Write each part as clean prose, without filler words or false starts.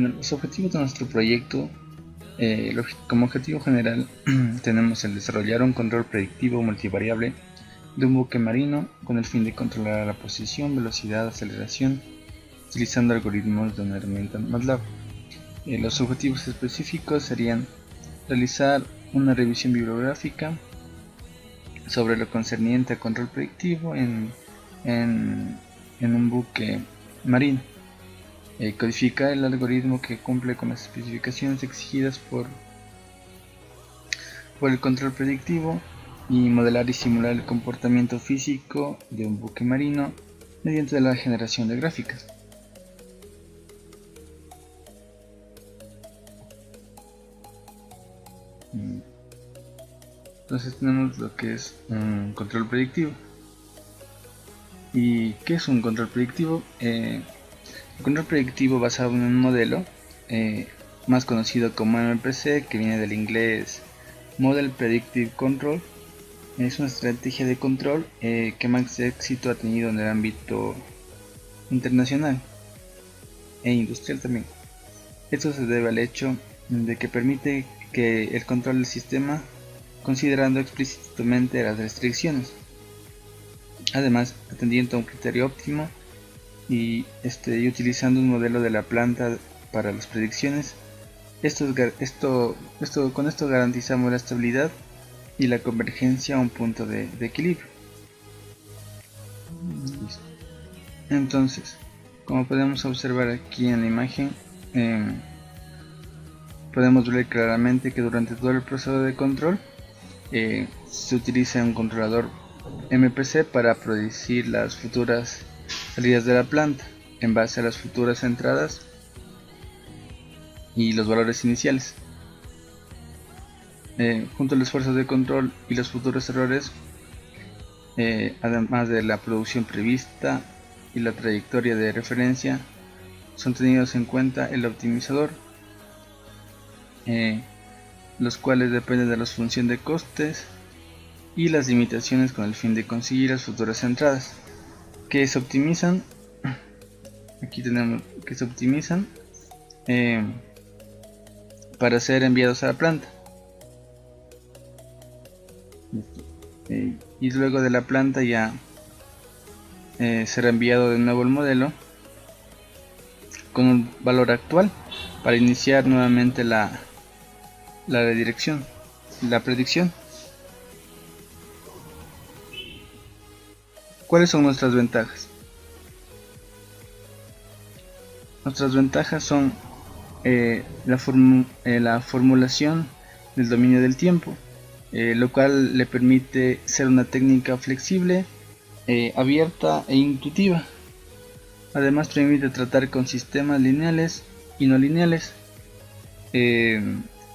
Bueno, los objetivos de nuestro proyecto, como objetivo general, tenemos el desarrollar un control predictivo multivariable de un buque marino con el fin de controlar la posición, velocidad, aceleración, utilizando algoritmos de una herramienta MATLAB. Los objetivos específicos serían realizar una revisión bibliográfica sobre lo concerniente a control predictivo en un buque marino. Codificar el algoritmo que cumple con las especificaciones exigidas por el control predictivo y modelar y simular el comportamiento físico de un buque marino mediante la generación de gráficas. Entonces tenemos lo que es un control predictivo. ¿Y qué es un control predictivo? El control predictivo basado en un modelo más conocido como MPC, que viene del inglés Model Predictive Control, es una estrategia de control que más éxito ha tenido en el ámbito internacional e industrial también. Esto se debe al hecho de que permite que el control del sistema considerando explícitamente las restricciones, además atendiendo a un criterio óptimo y utilizando un modelo de la planta para las predicciones. Con esto garantizamos la estabilidad y la convergencia a un punto de equilibrio. Entonces, como podemos observar aquí en la imagen, podemos ver claramente que durante todo el proceso de control se utiliza un controlador MPC para predecir las futuras salidas de la planta en base a las futuras entradas y los valores iniciales. Junto al esfuerzo de control y los futuros errores, además de la producción prevista y la trayectoria de referencia, son tenidos en cuenta el optimizador, los cuales dependen de la función de costes y las limitaciones con el fin de conseguir las futuras entradas, que se optimizan. Aquí tenemos que se optimizan para ser enviados a la planta. Y luego de la planta ya será enviado de nuevo el modelo con un valor actual para iniciar nuevamente la predicción. ¿Cuáles son nuestras ventajas? Nuestras ventajas son la formulación del dominio del tiempo, lo cual le permite ser una técnica flexible, abierta e intuitiva. Además permite tratar con sistemas lineales y no lineales,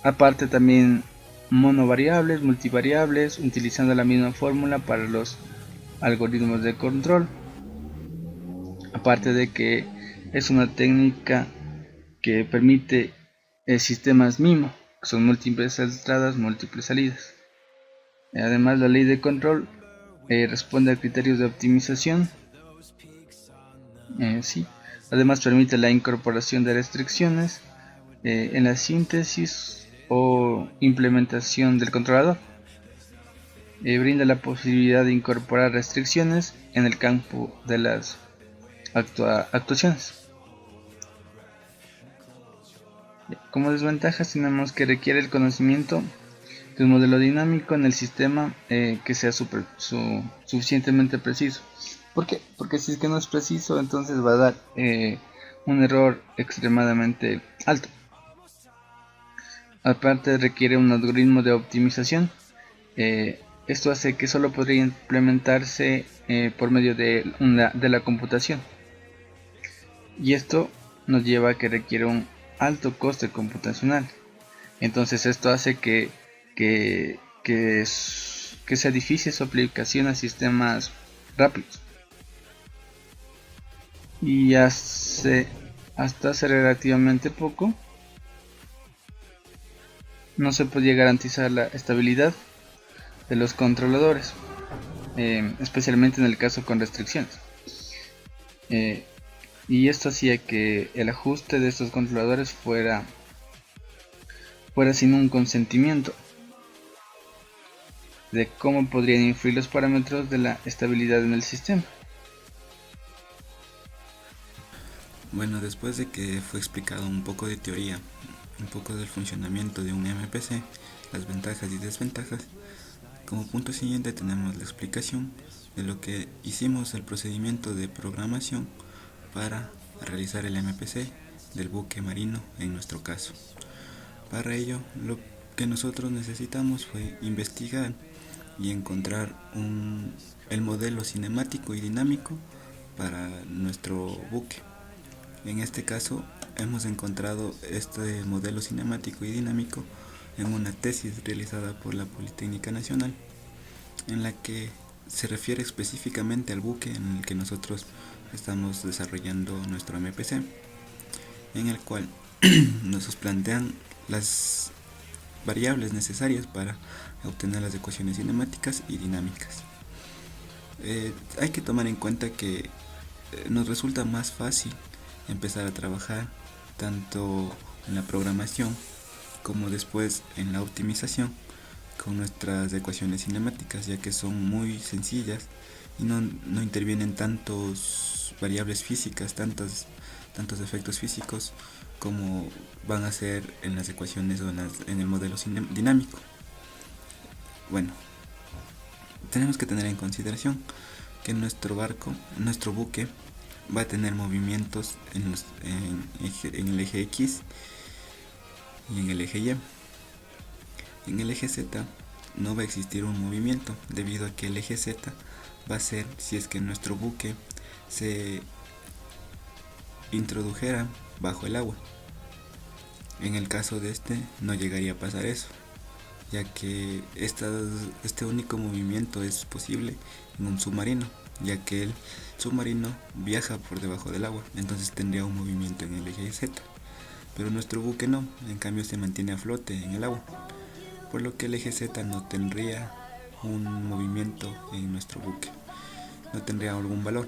aparte también monovariables, multivariables, utilizando la misma fórmula para los algoritmos de control. Aparte de que es una técnica que permite sistemas MIMO, que son múltiples entradas, múltiples salidas. Además, la ley de control responde a criterios de optimización. Además, permite la incorporación de restricciones en la síntesis o implementación del controlador. Brinda la posibilidad de incorporar restricciones en el campo de las actuaciones. Como desventajas tenemos que requiere el conocimiento de un modelo dinámico en el sistema que sea suficientemente preciso. ¿Por qué? Porque si es que no es preciso, entonces va a dar un error extremadamente alto. Aparte requiere un algoritmo de optimización. Esto hace que solo podría implementarse por medio de la computación. Y esto nos lleva a que requiere un alto coste computacional. Entonces esto hace que sea difícil su aplicación a sistemas rápidos. Y hasta hace relativamente poco no se podía garantizar la estabilidad de los controladores, especialmente en el caso con restricciones. y esto hacía que el ajuste de estos controladores fuera sin un consentimiento de cómo podrían influir los parámetros de la estabilidad en el sistema. Bueno, después de que fue explicado un poco de teoría, un poco del funcionamiento de un MPC, las ventajas y desventajas, como punto siguiente tenemos la explicación de lo que hicimos el procedimiento de programación para realizar el MPC del buque marino en nuestro caso. Para ello, lo que nosotros necesitamos fue investigar y encontrar el modelo cinemático y dinámico para nuestro buque. En este caso, hemos encontrado este modelo cinemático y dinámico en una tesis realizada por la Politécnica Nacional, en la que se refiere específicamente al buque en el que nosotros estamos desarrollando nuestro MPC, en el cual nos plantean las variables necesarias para obtener las ecuaciones cinemáticas y dinámicas. Hay que tomar en cuenta que nos resulta más fácil empezar a trabajar tanto en la programación como después en la optimización con nuestras ecuaciones cinemáticas, ya que son muy sencillas y no intervienen tantos variables físicas, tantos efectos físicos como van a ser en las ecuaciones o en el modelo dinámico. Bueno, tenemos que tener en consideración que nuestro buque, va a tener movimientos en el eje X y en el eje Y. En el eje Z no va a existir un movimiento, debido a que el eje Z va a ser si es que nuestro buque se introdujera bajo el agua. En el caso de este no llegaría a pasar eso, ya que este único movimiento es posible en un submarino, ya que el submarino viaja por debajo del agua, entonces tendría un movimiento en el eje Z, pero nuestro buque no, en cambio se mantiene a flote en el agua, por lo que el eje Z no tendría un movimiento en nuestro buque, no tendría algún valor.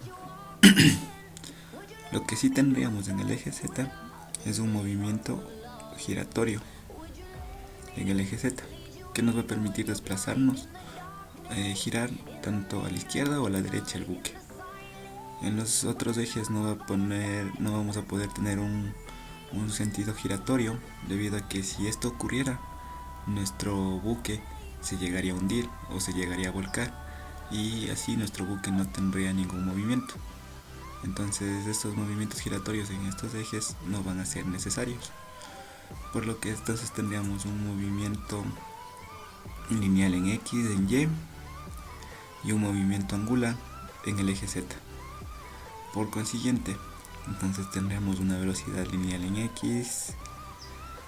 Lo que sí tendríamos en el eje Z es un movimiento giratorio en el eje Z, que nos va a permitir desplazarnos, girar tanto a la izquierda o a la derecha el buque. En los otros ejes no vamos a poder tener un sentido giratorio, debido a que si esto ocurriera, nuestro buque se llegaría a hundir o se llegaría a volcar, y así nuestro buque no tendría ningún movimiento. Entonces estos movimientos giratorios en estos ejes no van a ser necesarios, por lo que entonces tendríamos un movimiento lineal en X, en Y, y un movimiento angular en el eje Z. Por consiguiente, entonces tendríamos una velocidad lineal en X,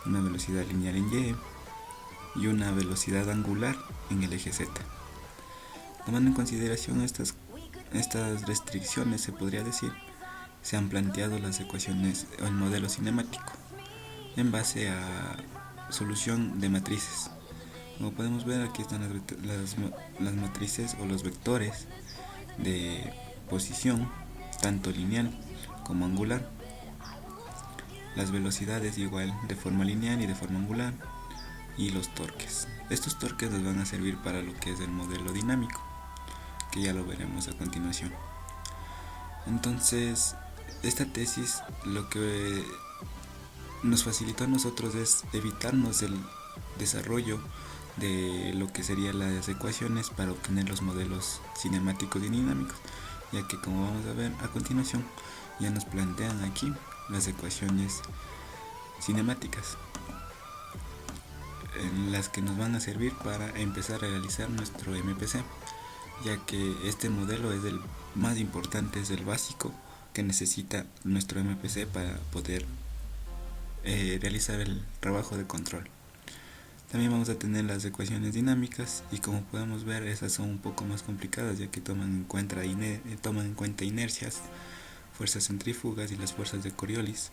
una velocidad lineal en Y y una velocidad angular en el eje Z. Tomando en consideración estas restricciones, se podría decir, se han planteado las ecuaciones o el modelo cinemático en base a solución de matrices. Como podemos ver, aquí están las matrices o los vectores de posición, tanto lineal como angular. Las velocidades igual de forma lineal y de forma angular. Y los torques. Estos torques nos van a servir para lo que es el modelo dinámico, que ya lo veremos a continuación. Entonces, esta tesis lo que nos facilitó a nosotros es evitarnos el desarrollo de lo que serían las ecuaciones para obtener los modelos cinemáticos y dinámicos, ya que, como vamos a ver a continuación, ya nos plantean aquí las ecuaciones cinemáticas, en las que nos van a servir para empezar a realizar nuestro MPC, ya que este modelo es el más importante, es el básico que necesita nuestro MPC para poder realizar el trabajo de control. También vamos a tener las ecuaciones dinámicas, y como podemos ver, esas son un poco más complicadas, ya que toman en cuenta inercias, fuerzas centrífugas y las fuerzas de Coriolis,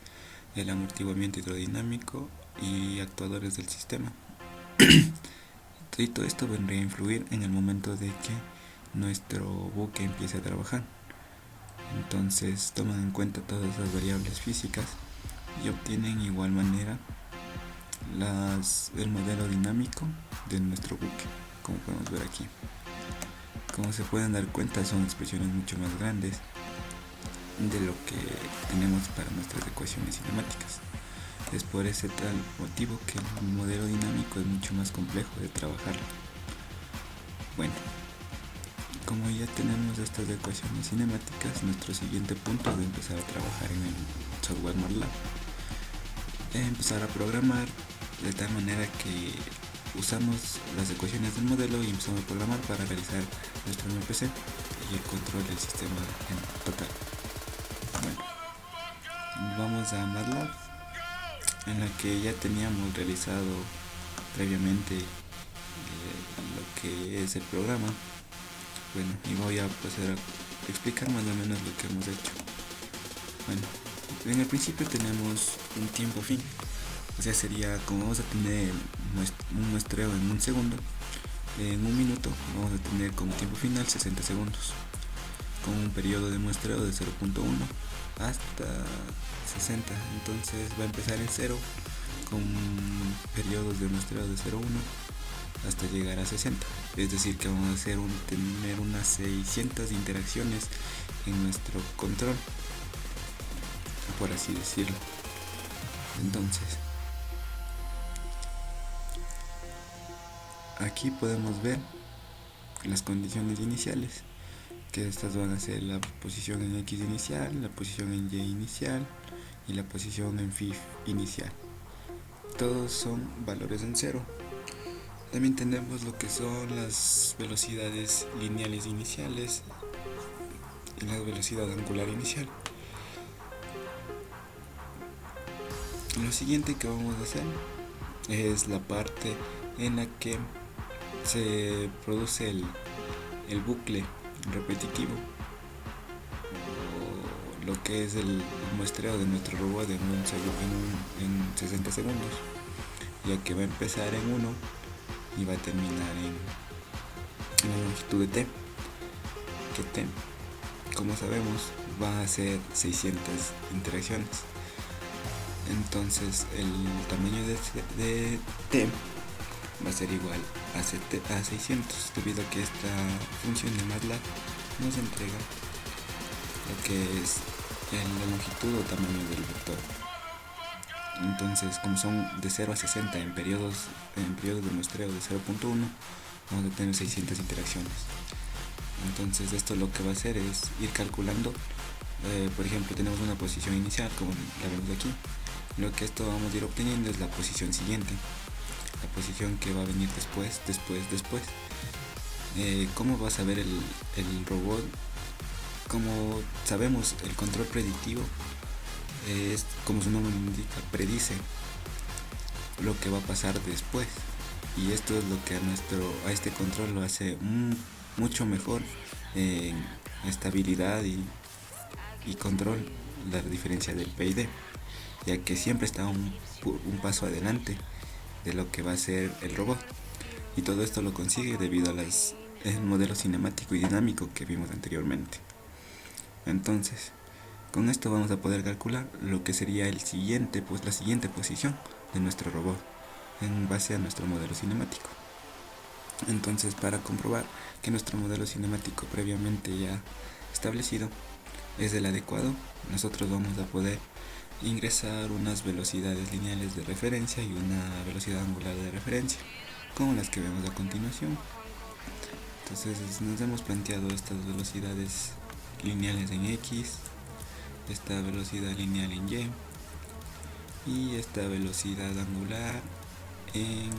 el amortiguamiento hidrodinámico y actuadores del sistema. Y todo esto vendría a influir en el momento de que nuestro buque empiece a trabajar. Entonces toman en cuenta todas las variables físicas y obtienen igual manera el modelo dinámico de nuestro buque, como podemos ver aquí. Como se pueden dar cuenta, son expresiones mucho más grandes de lo que tenemos para nuestras ecuaciones cinemáticas. Es por ese tal motivo que el modelo dinámico es mucho más complejo de trabajar. Bueno, como ya tenemos estas ecuaciones cinemáticas, nuestro siguiente punto es empezar a trabajar en el software MATLAB. Empezar a programar de tal manera que usamos las ecuaciones del modelo y empezamos a programar para realizar nuestro MPC y el control del sistema en total. Bueno, vamos a MATLAB, en la que ya teníamos realizado previamente lo que es el programa. Bueno, y voy a pasar a explicar más o menos lo que hemos hecho. Bueno, en el principio tenemos un tiempo fin, o sea, sería como vamos a tener un muestreo en un segundo, en un minuto vamos a tener como tiempo final 60 segundos, con un periodo de muestreo de 0.1 hasta 60. Entonces va a empezar en 0 con periodos de muestreo de 0.1 hasta llegar a 60, es decir que vamos a tener unas 600 interacciones en nuestro control, por así decirlo. Entonces aquí podemos ver las condiciones iniciales, que estas van a ser la posición en X inicial, la posición en Y inicial y la posición en Phi inicial. Todos son valores en cero. También tenemos lo que son las velocidades lineales iniciales y la velocidad angular inicial. Lo siguiente que vamos a hacer es la parte en la que se produce el bucle repetitivo, o lo que es el muestreo de nuestro robot en 60 segundos, ya que va a empezar en 1 y va a terminar en la longitud de t, que t, como sabemos, va a ser 600 interacciones. Entonces el tamaño de t va a ser igual a 600, debido a que esta función de MATLAB nos entrega lo que es la longitud o tamaño del vector. Entonces, como son de 0 a 60 en periodos de muestreo de 0.1, vamos a tener 600 interacciones. Entonces esto lo que va a hacer es ir calculando, por ejemplo tenemos una posición inicial como la vemos aquí. Lo que esto vamos a ir obteniendo es la posición siguiente, la posición que va a venir después. ¿Cómo va a saber el robot? Como sabemos, el control predictivo es, como su nombre indica, predice lo que va a pasar después, y esto es lo que a este control lo hace mucho mejor en estabilidad y control, la diferencia del PID, ya que siempre está un paso adelante de lo que va a ser el robot, y todo esto lo consigue debido a el modelo cinemático y dinámico que vimos anteriormente. Entonces, con esto vamos a poder calcular lo que sería la siguiente posición de nuestro robot en base a nuestro modelo cinemático. Entonces, para comprobar que nuestro modelo cinemático previamente ya establecido es el adecuado, nosotros vamos a poder ingresar unas velocidades lineales de referencia y una velocidad angular de referencia, como las que vemos a continuación. Entonces nos hemos planteado estas velocidades lineales en X, esta velocidad lineal en Y y esta velocidad angular en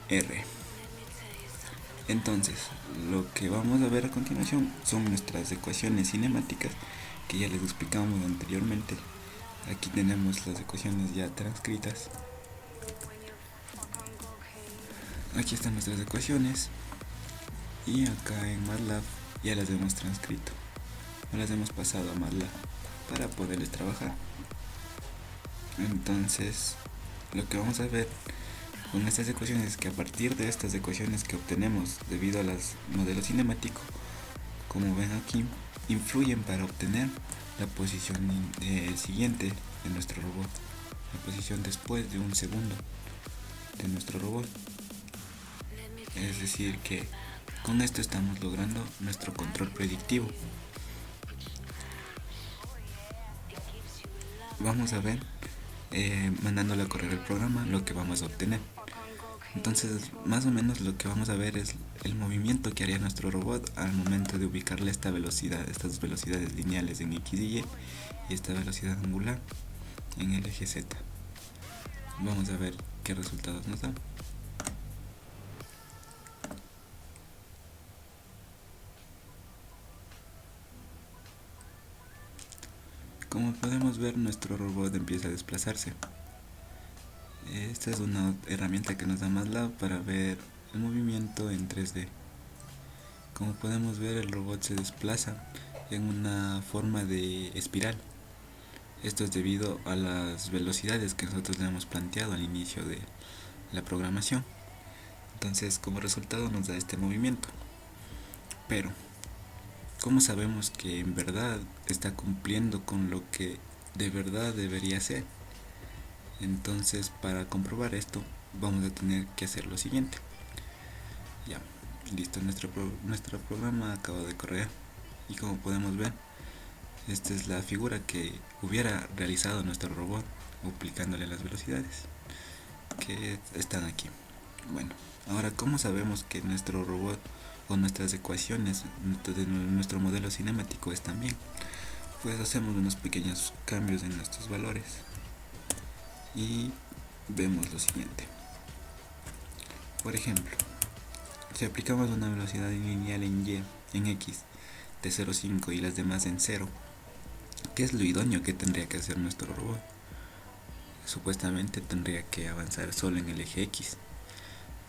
R. Entonces, lo que vamos a ver a continuación son nuestras ecuaciones cinemáticas que ya les explicamos anteriormente. Aquí tenemos las ecuaciones ya transcritas. Aquí están nuestras ecuaciones y acá en MATLAB ya las hemos transcrito, las hemos pasado a MATLAB para poderles trabajar. Entonces, lo que vamos a ver con estas ecuaciones es que a partir de estas ecuaciones que obtenemos debido a los modelos cinemáticos, como ven aquí, influyen para obtener la posición siguiente de nuestro robot, la posición después de un segundo de nuestro robot. Es decir que con esto estamos logrando nuestro control predictivo. Vamos a ver, mandándole a correr el programa, lo que vamos a obtener. Entonces, más o menos lo que vamos a ver es el movimiento que haría nuestro robot al momento de ubicarle esta velocidad, estas velocidades lineales en X y Y, y esta velocidad angular en el eje Z. Vamos a ver qué resultados nos dan. Como podemos ver, nuestro robot empieza a desplazarse. Esta es una herramienta que nos da MATLAB para ver el movimiento en 3D. Como podemos ver, el robot se desplaza en una forma de espiral. Esto es debido a las velocidades que nosotros le hemos planteado al inicio de la programación. Entonces, como resultado nos da este movimiento. Pero, ¿cómo sabemos que en verdad está cumpliendo con lo que de verdad debería ser? Entonces, para comprobar esto, vamos a tener que hacer lo siguiente. Ya, listo, nuestro programa acaba de correr. Y como podemos ver, esta es la figura que hubiera realizado nuestro robot aplicándole las velocidades que están aquí. Bueno, ahora, ¿cómo sabemos que nuestro robot o nuestras ecuaciones de nuestro modelo cinemático están bien? Pues hacemos unos pequeños cambios en estos valores y vemos lo siguiente. Por ejemplo, si aplicamos una velocidad lineal en Y, en X de 0,5 y las demás en 0, ¿qué es lo idóneo que tendría que hacer nuestro robot? Supuestamente tendría que avanzar solo en el eje X.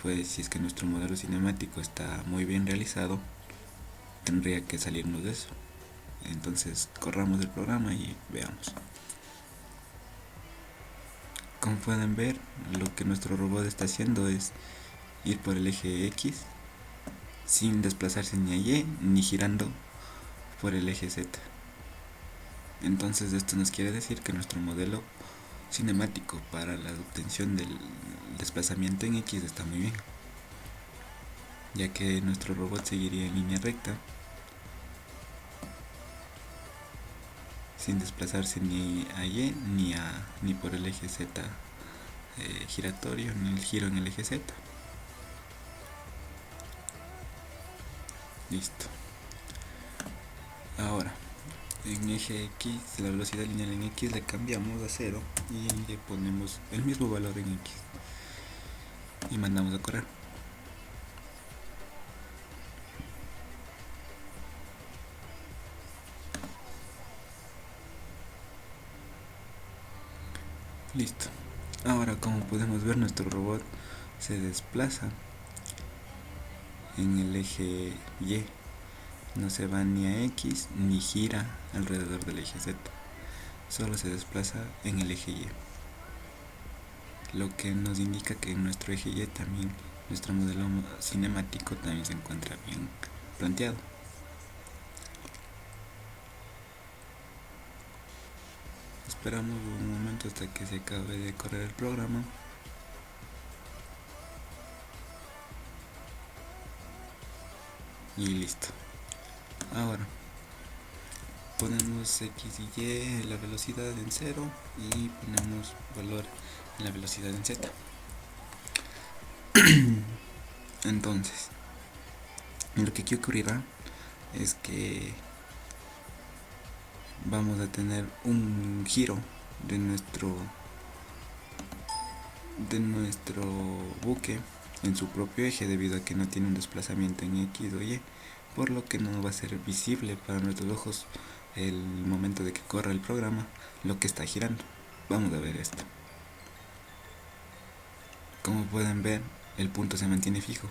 Pues si es que nuestro modelo cinemático está muy bien realizado, tendría que salirnos de eso. Entonces corramos el programa y veamos. Como pueden ver, lo que nuestro robot está haciendo es ir por el eje X sin desplazarse ni a Y ni girando por el eje Z. Entonces esto nos quiere decir que nuestro modelo cinemático para la obtención del desplazamiento en X está muy bien, ya que nuestro robot seguiría en línea recta sin desplazarse ni a Y ni por el eje Z giratorio ni el giro en el eje Z. Listo. Ahora, en eje X, la velocidad lineal en X le cambiamos a 0 y le ponemos el mismo valor en X y mandamos a correr. Listo. Ahora, como podemos ver, nuestro robot se desplaza en el eje Y. No se va ni a X ni gira alrededor del eje Z. Solo se desplaza en el eje Y. Lo que nos indica que en nuestro eje Y también, nuestro modelo cinemático también se encuentra bien planteado. Esperamos un momento hasta que se acabe de correr el programa. Y listo. Ahora ponemos X y Y la velocidad en 0 y ponemos valor en la velocidad en Z. Entonces, lo que aquí ocurrirá es que vamos a tener un giro de nuestro buque en su propio eje, debido a que no tiene un desplazamiento en X o Y, por lo que no va a ser visible para nuestros ojos el momento de que corra el programa lo que está girando. Vamos a ver esto. Como pueden ver, el punto se mantiene fijo.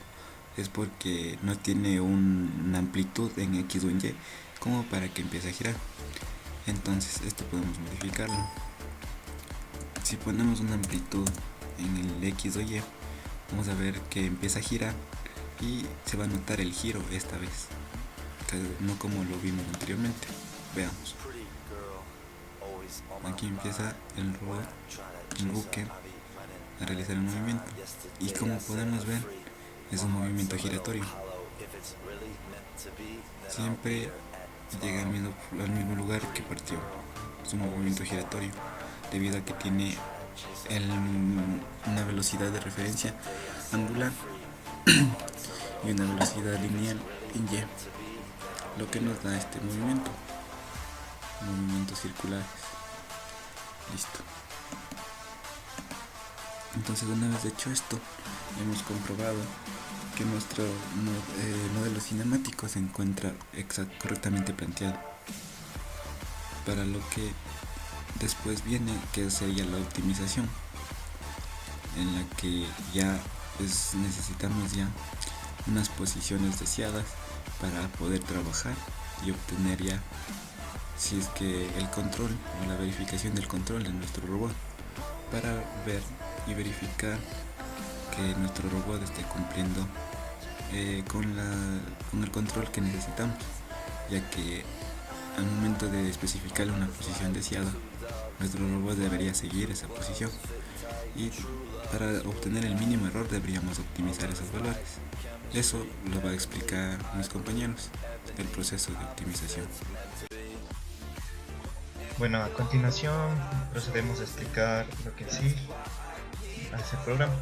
Es porque no tiene una amplitud en X o en Y como para que empiece a girar. Entonces esto podemos modificarlo. Si ponemos una amplitud en el X o Y, vamos a ver que empieza a girar y se va a notar el giro esta vez. no como lo vimos anteriormente. Veamos. Aquí empieza el robot, el buque, a realizar el movimiento, y como podemos ver es un movimiento giratorio. Siempre llega al mismo lugar que partió. Es un movimiento giratorio debido a que tiene una velocidad de referencia angular y una velocidad lineal en Y, lo que nos da este movimientos circulares. Listo. Entonces, una vez hecho esto, hemos comprobado que nuestro modelo cinemático se encuentra correctamente planteado, para lo que después viene, que sería la optimización, en la que ya necesitamos ya unas posiciones deseadas para poder trabajar y obtener ya, si es que el control o la verificación del control de nuestro robot, para ver y verificar que nuestro robot esté cumpliendo con el control que necesitamos, ya que al momento de especificarle una posición deseada, nuestro robot debería seguir esa posición, y para obtener el mínimo error deberíamos optimizar esos valores. Eso lo va a explicar mis compañeros del proceso de optimización. Bueno, a continuación procedemos a explicar lo que en sí hace el programa.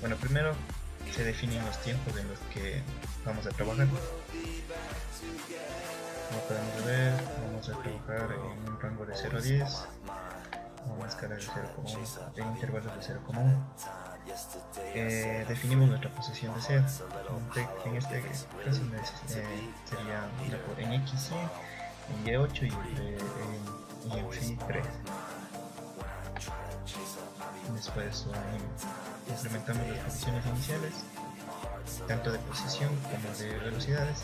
Bueno, primero se definen los tiempos en los que vamos a trabajar. Como podemos ver, vamos a trabajar en un rango de 0 a 10, una escala de 0,1, en intervalos de 0,1. Definimos nuestra posición de cero. En este caso sería en X, en Y8 y en Phi 3. Después implementamos las condiciones iniciales, tanto de posición como de velocidades.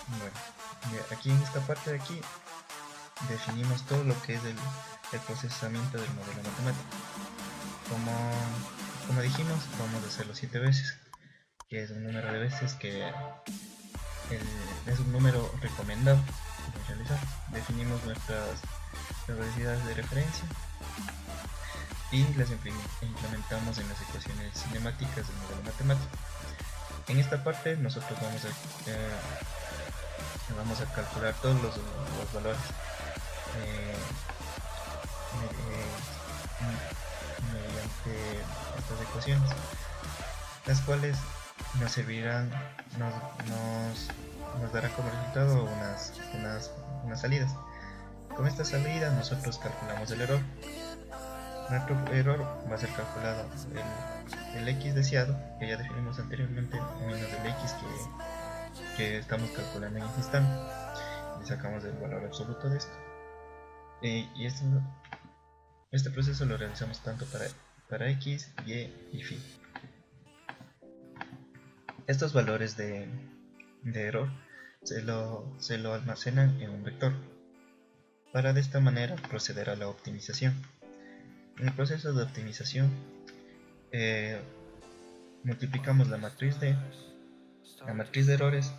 Bueno, aquí en esta parte de aquí definimos todo lo que es el procesamiento del modelo matemático. Como dijimos, vamos a hacerlo 7 veces, que es un número de veces que es un número recomendable de realizar. Definimos nuestras velocidades de referencia y las implementamos en las ecuaciones cinemáticas del modelo matemático. En esta parte nosotros vamos a calcular todos los valores mediante estas ecuaciones, las cuales nos servirán, nos dará como resultado unas salidas. Con esta salida nosotros calculamos el error. Nuestro error va a ser calculado el x deseado, que ya definimos anteriormente, menos el x que estamos calculando en este instante, y sacamos el valor absoluto de esto. Y este proceso lo realizamos tanto para x, y y phi. Estos valores de error se lo almacenan en un vector, para de esta manera proceder a la optimización. En el proceso de optimización multiplicamos la matriz de errores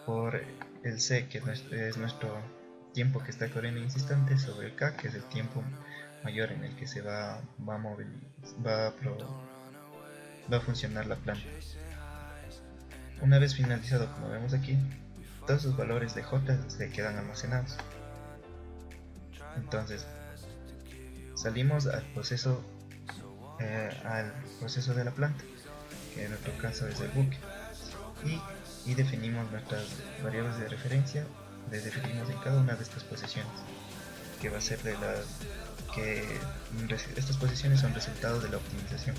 por el c, que es nuestro tiempo que está corriendo en ese instante, sobre el k, que es el tiempo mayor en el que se va a funcionar la planta. Una vez finalizado, como vemos aquí, todos los valores de j se quedan almacenados. Entonces salimos al proceso de la planta, que en nuestro caso es el buque, y definimos nuestras variables de referencia. Les definimos en cada una de estas posiciones, que va a ser estas posiciones son resultados de la optimización.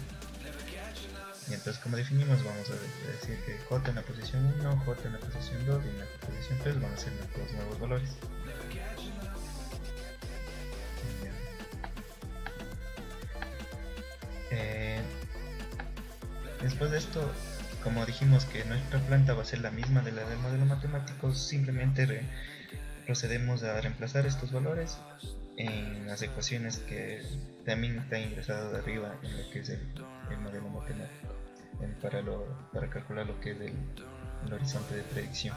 Y entonces, como definimos, vamos a decir que j en la posición 1, j en la posición 2 y en la posición 3 van a ser nuestros nuevos valores. Después de esto, como dijimos que nuestra planta va a ser la misma de la del modelo matemático, simplemente procedemos a reemplazar estos valores en las ecuaciones que también están ingresadas de arriba en lo que es el modelo matemático. para calcular lo que es el horizonte de predicción.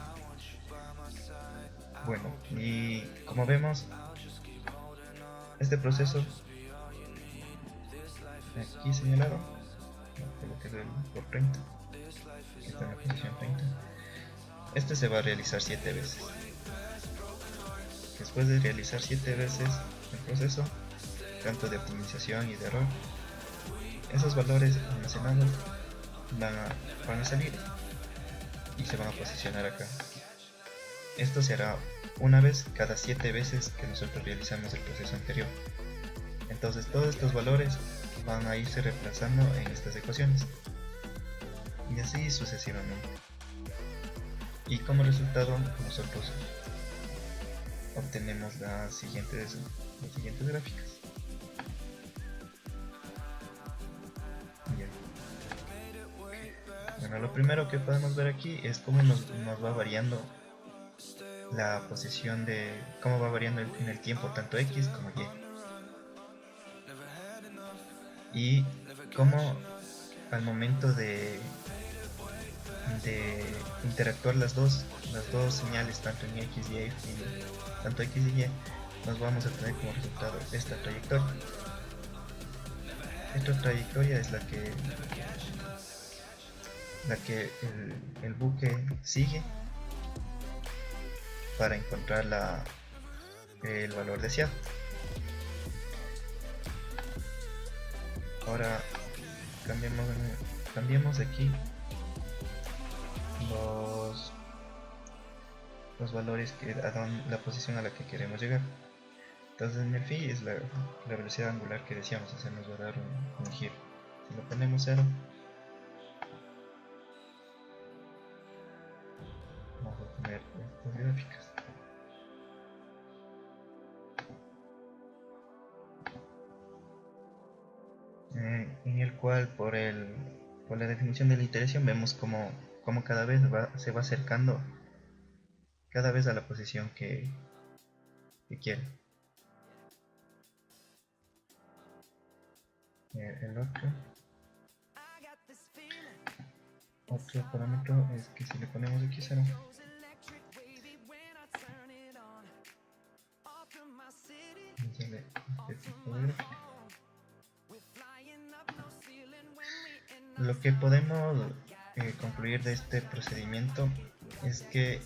Bueno, y como vemos, este proceso aquí señalado, lo que es el por 30, que está en la posición 30, este se va a realizar 7 veces. Después de realizar 7 veces el proceso, tanto de optimización y de error, esos valores almacenados van a salir y se van a posicionar acá. Esto se hará una vez cada 7 veces que nosotros realizamos el proceso anterior. Entonces todos estos valores van a irse reemplazando en estas ecuaciones y así sucesivamente. Y como resultado nosotros obtenemos las siguientes gráficas. Bien. Bueno, lo primero que podemos ver aquí es cómo nos va variando la posición de cómo va variando en el tiempo tanto X como Y. Y cómo al momento de interactuar las dos señales, tanto en X y tanto X y Y, nos vamos a tener como resultado esta trayectoria. Esta trayectoria es la que el buque sigue para encontrar el valor deseado. Ahora cambiemos aquí los valores que dan la posición a la que queremos llegar. Entonces en el phi es la velocidad angular que decíamos, o sea, nos va a dar un giro. Si lo ponemos 0, vamos a tener estas gráficas. En el cual por la definición de la iteración vemos como cada vez se va acercando cada vez a la posición que quiere. El otro parámetro es que si le ponemos aquí 0, sale este tipo de gráfica. Lo que podemos concluir de este procedimiento es que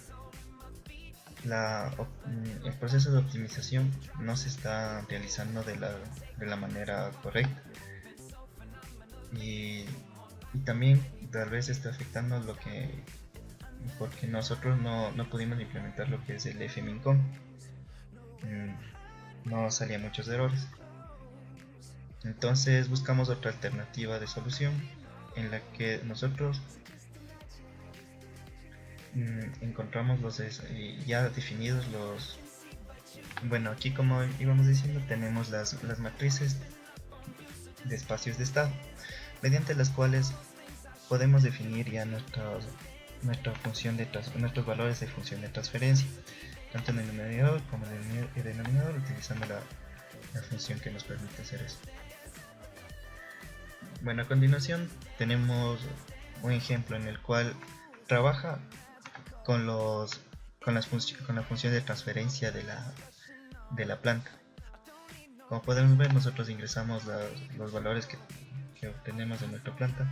el proceso de optimización no se está realizando de la manera correcta y también tal vez está afectando porque nosotros no pudimos implementar lo que es el fmincon. No salían muchos errores, entonces buscamos otra alternativa de solución en la que nosotros encontramos ya definidos bueno, aquí como íbamos diciendo tenemos las matrices de espacios de estado mediante las cuales podemos definir ya nuestra función nuestros valores de función de transferencia tanto en el numerador como en el denominador, utilizando la función que nos permite hacer eso. Bueno, a continuación tenemos un ejemplo en el cual trabaja con la función de transferencia de la planta. Como podemos ver, nosotros ingresamos los valores que obtenemos de nuestra planta.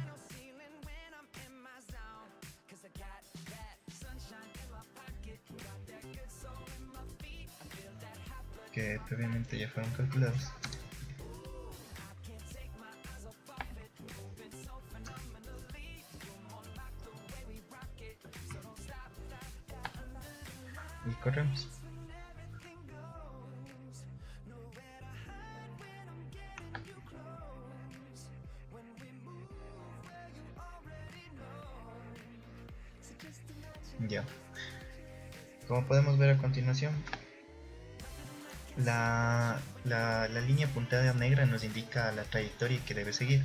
Que previamente ya fueron calculados. Y corremos. Ya. Como podemos ver a continuación, la línea punteada negra nos indica la trayectoria que debe seguir.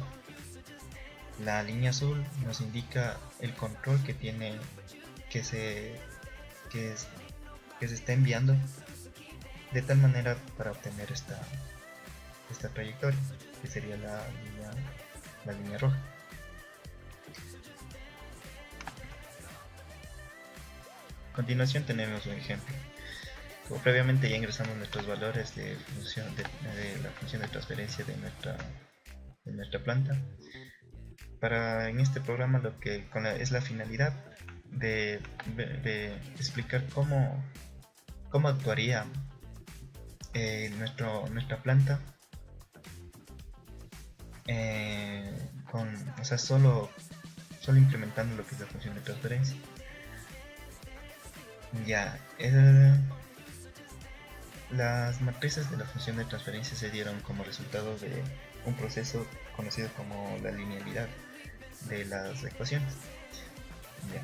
La línea azul nos indica el control que se está enviando de tal manera para obtener esta trayectoria, que sería la línea roja. continuación tenemos un ejemplo. Como previamente ya ingresamos nuestros valores de función de la función de transferencia de nuestra planta. En este programa lo que es la finalidad de explicar cómo actuaría nuestra planta o sea, solo implementando lo que es la función de transferencia. Ya, las matrices de la función de transferencia se dieron como resultado de un proceso conocido como la linealidad de las ecuaciones. Ya.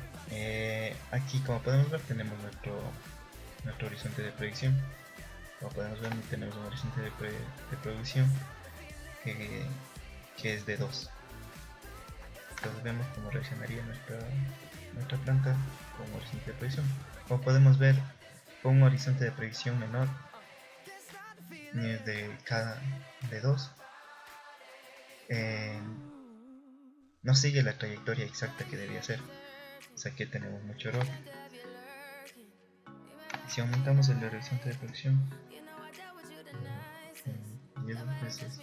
Aquí, como podemos ver, tenemos nuestro horizonte de predicción. Como podemos ver, tenemos un horizonte de predicción que es de 2. Entonces vemos cómo reaccionaría nuestra planta con un horizonte de predicción. Como podemos ver, con un horizonte de predicción menor de 2, no sigue la trayectoria exacta que debía ser. O sea que tenemos mucho error. Si aumentamos el horizonte de predicción 10 veces,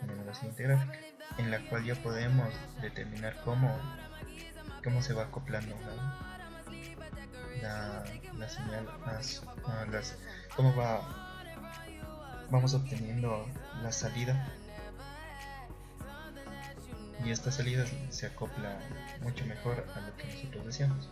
tenemos la siguiente gráfica, en la cual ya podemos determinar cómo se va acoplando la señal, cómo vamos obteniendo la salida, y esta salida se acopla mucho mejor a lo que nosotros deseamos.